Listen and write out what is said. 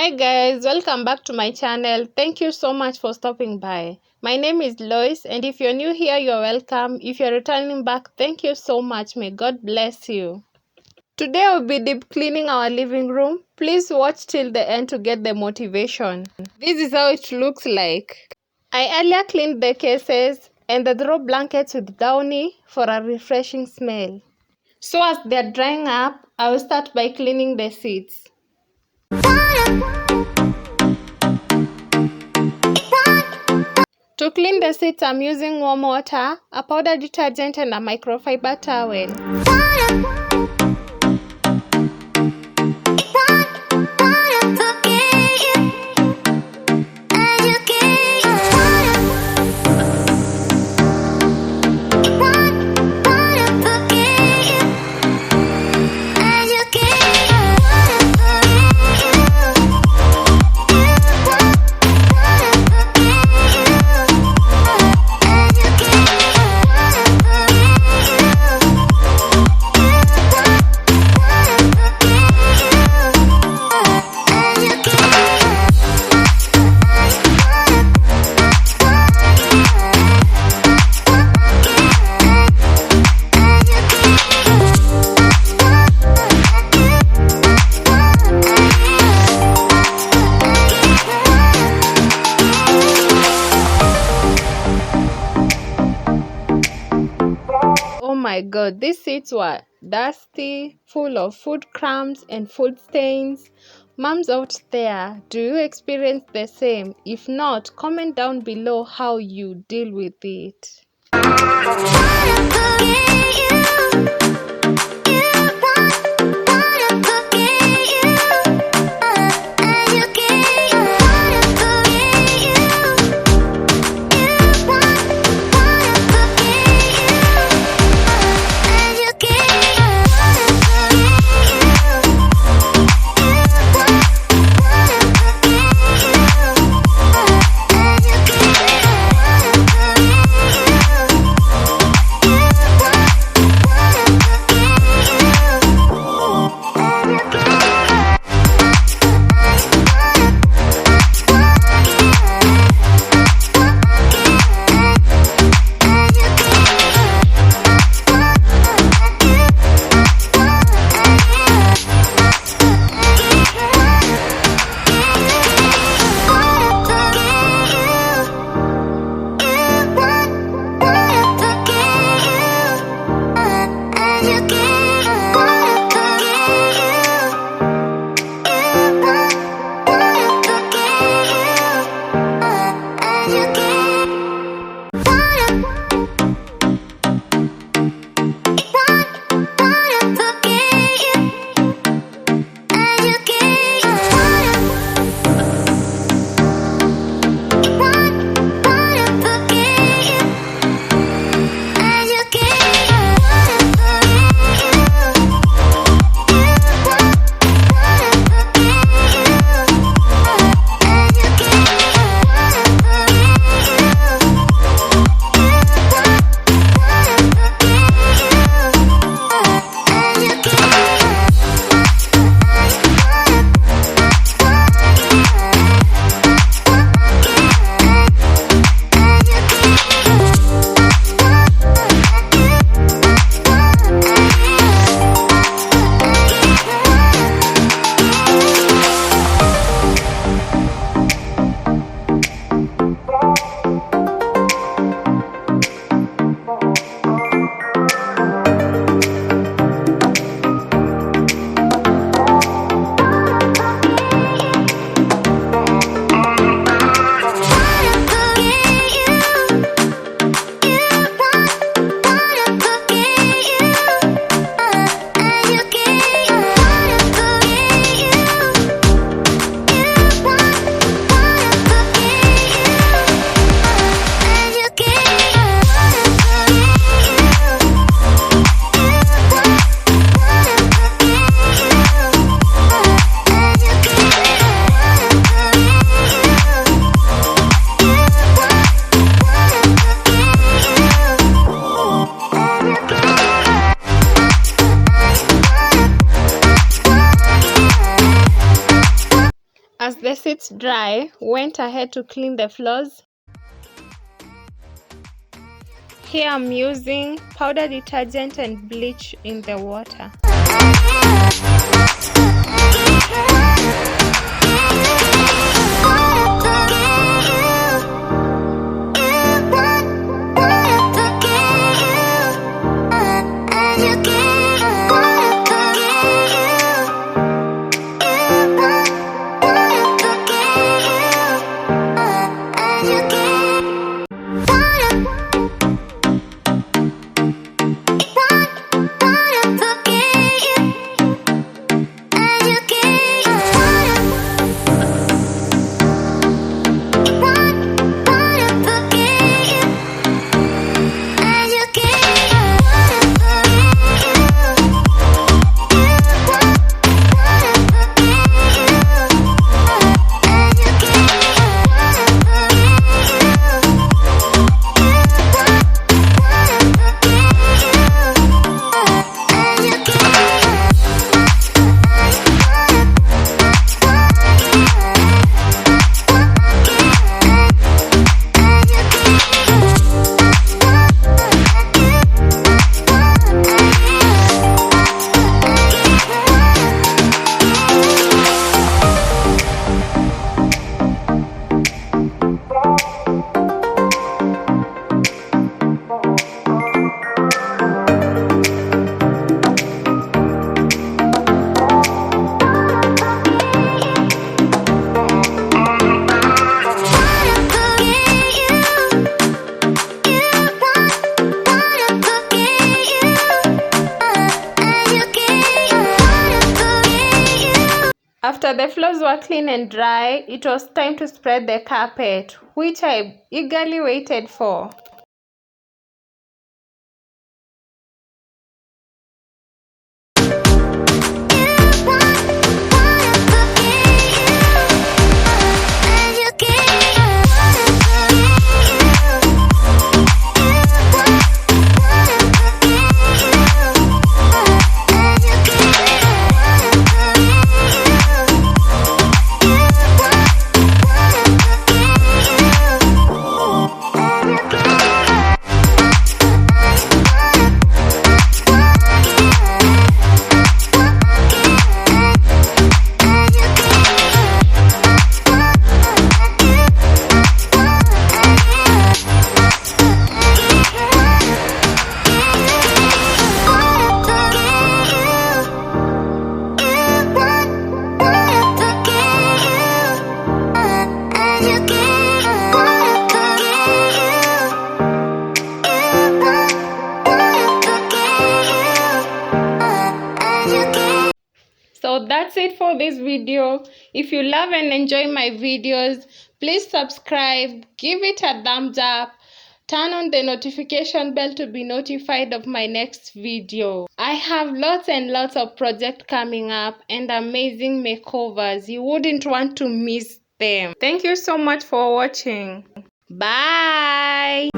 Hi guys, welcome back to my channel. Thank you so much for stopping by. My name is Lois, and if you're new here, you're welcome. If you're returning back, thank you so much. May God bless you. Today I'll be deep cleaning our living room. Please watch till the end to get the motivation. This is how it looks like. I earlier cleaned the cases and the throw blankets with Downy for a refreshing smell. So as they're drying up, I will start by cleaning the seats. To clean the seats, I'm using warm water, a powder detergent, and a microfiber towel. Oh my god, these seats were dusty, full of food crumbs and food stains. Moms out there, do you experience the same? If not, comment down below how you deal with it. As the seats dry, went ahead to clean the floors. Here I'm using powder detergent and bleach in the water. After the floors were clean and dry, it was time to spread the carpet, which I eagerly waited for. So that's it for this video. If you love and enjoy my videos, please subscribe, give it a thumbs up, turn on the notification bell to be notified of my next video. I have lots and lots of projects coming up and amazing makeovers. You wouldn't want to miss them. Thank you so much for watching. Bye.